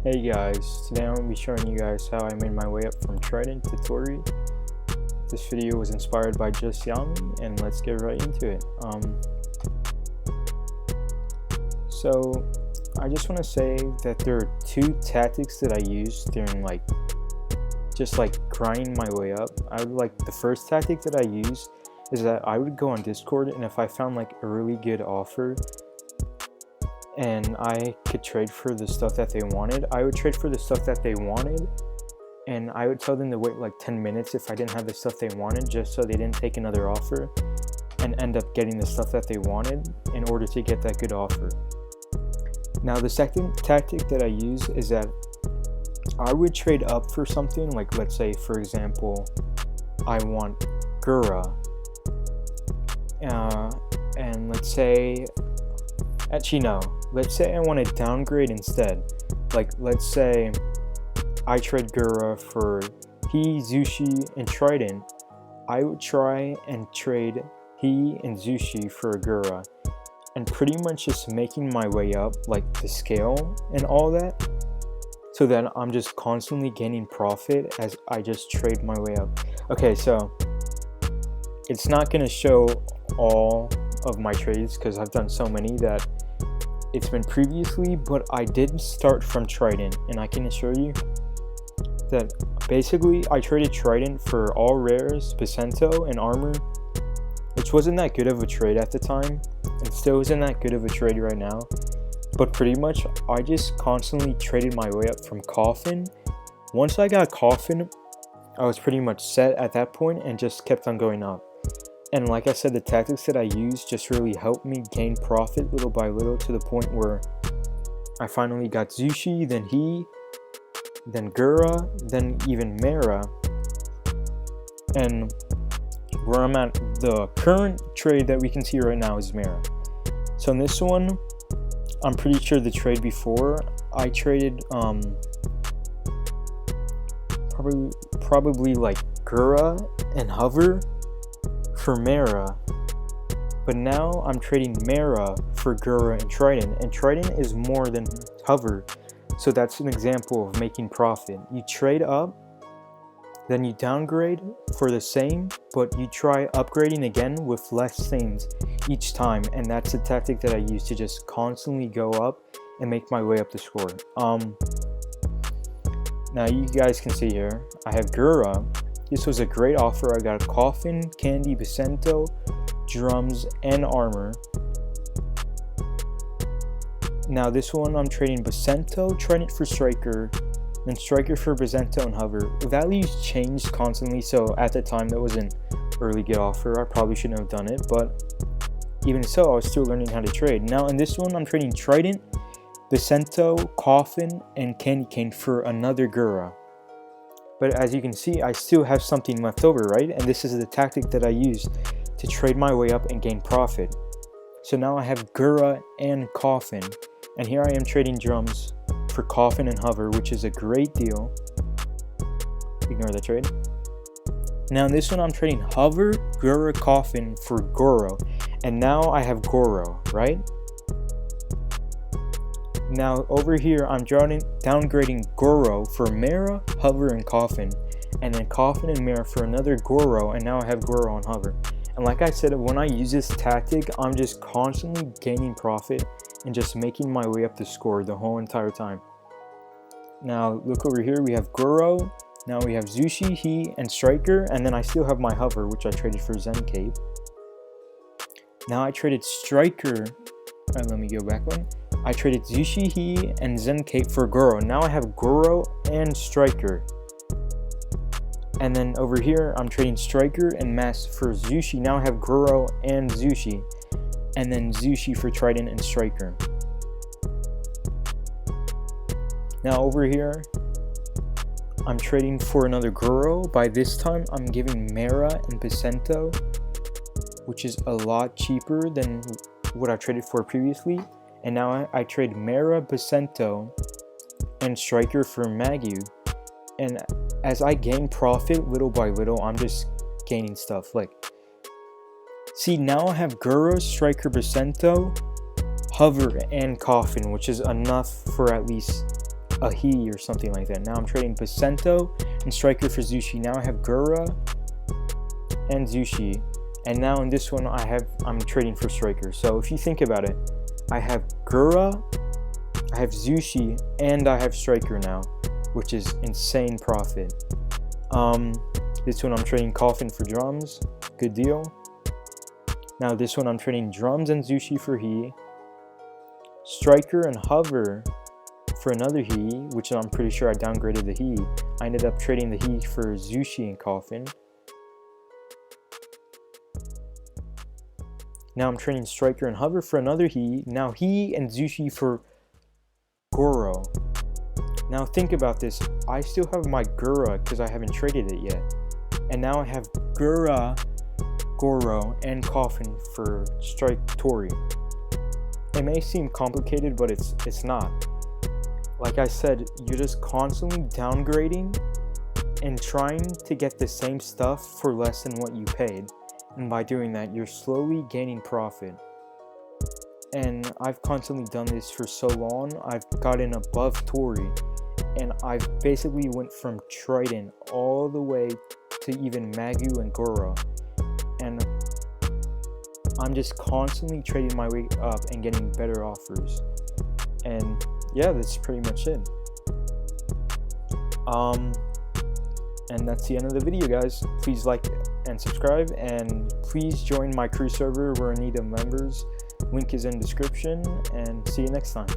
Hey guys, today I'm going to be showing you guys how I made my way up from Trident to Tori. This video was inspired by Just Yami, and let's get right into it. So I just want to say that there are two tactics that I use during just grinding my way up. The first tactic that I use is that I would go on Discord, and if I found like a really good offer and I could trade for the stuff that they wanted, I would trade for the stuff that they wanted, and I would tell them to wait like 10 minutes if I didn't have the stuff they wanted, just so they didn't take another offer and end up getting the stuff that they wanted in order to get that good offer. Now the second tactic that I use is that I would trade up for something, like let's say for example I want Gura, and let's say I want to downgrade instead. Like let's say I trade Gura for He, Zushi, and Trident. I would try and trade He and Zushi for a Gura, and pretty much just making my way up like the scale and all that, so that I'm just constantly gaining profit as I just trade my way up. Okay, so it's not gonna show all of my trades because I've done so many that it's been previously, but I did start from Trident, and I can assure you that basically I traded Trident for all rares, Bacento, and armor, which wasn't that good of a trade at the time, and still isn't that good of a trade right now. But pretty much I just constantly traded my way up from Coffin. Once I got Coffin, I was pretty much set at that point and just kept on going up. And like I said, the tactics that I used just really helped me gain profit little by little, to the point where I finally got Zushi, then He, then Gura, then even Mera. And where I'm at, the current trade that we can see right now is Mera. So in this one, I'm pretty sure the trade before, I traded probably like Gura and Hover for Mera, but now I'm trading Mera for Gura and Trident is more than Hover, so that's an example of making profit. You trade up, then you downgrade for the same, but you try upgrading again with less things each time, and that's a tactic that I use to just constantly go up and make my way up the score. Now you guys can see here, I have Gura. This was a great offer. I got a Coffin, Candy, Bacento, Drums, and Armor. Now this one I'm trading Bacento, Trident for Striker, then Striker for Bacento and Hover. Values changed constantly, so at the time that was an early good offer. I probably shouldn't have done it, but even so, I was still learning how to trade. Now in this one I'm trading Trident, Bacento, Coffin, and Candy Cane for another Gura. But as you can see, I still have something left over, right? And this is the tactic that I use to trade my way up and gain profit. So now I have Gura and Coffin, and here I am trading Drums for Coffin and Hover, which is a great deal. Ignore that trade. Now in this one I'm trading Hover, Gura, Coffin for Goro, and now I have Goro, right? Now over here I'm downgrading Goro for Mera, Hover, and Coffin, and then Coffin and Mera for another Goro, and now I have Goro and Hover. And like I said, when I use this tactic, I'm just constantly gaining profit and just making my way up the score the whole entire time. Now look over here, we have Goro, now we have Zushi, He, and Striker, and then I still have my Hover, which I traded for Zen Cape. Now I traded Striker, alright, let me go back one. I traded Zushi, He, and Zen Cape for Goro. Now I have Goro and Striker. And then over here, I'm trading Striker and Mask for Zushi. Now I have Goro and Zushi. And then Zushi for Trident and Striker. Now over here, I'm trading for another Goro. By this time, I'm giving Mera and Bacento, which is a lot cheaper than what I traded for previously. And now I trade Mera, Bacento, and Striker for Magu. And as I gain profit little by little, I'm just gaining stuff. Like, see, now I have Gura, Striker, Bacento, Hover, and Coffin, which is enough for at least a he or something like that. Now I'm trading Basento and Striker for Zushi. Now I have Gura and Zushi, and now in this one I'm trading for Striker. So if you think about it, I have Gura, I have Zushi, and I have Striker now, which is insane profit. This one I'm trading Coffin for Drums, good deal. Now this one I'm trading Drums and Zushi for he, Striker and Hover for another he, which I'm pretty sure I downgraded the he. I ended up trading the he for Zushi and Coffin. Now I'm trading Striker and Hover for another he. Now he and Zushi for Goro. Now think about this. I still have my Gura because I haven't traded it yet. And now I have Gura, Goro, and Coffin for Tori. It may seem complicated, but it's not. Like I said, you're just constantly downgrading and trying to get the same stuff for less than what you paid. And by doing that, you're slowly gaining profit. And I've constantly done this for so long. I've gotten above Tori, and I've basically went from Trident all the way to even Magu and Goro. And I'm just constantly trading my way up and getting better offers. And yeah, that's pretty much it. And that's the end of the video, guys. Please like and subscribe, and please join my crew server. We're in need of members. Link is in description, and see you next time.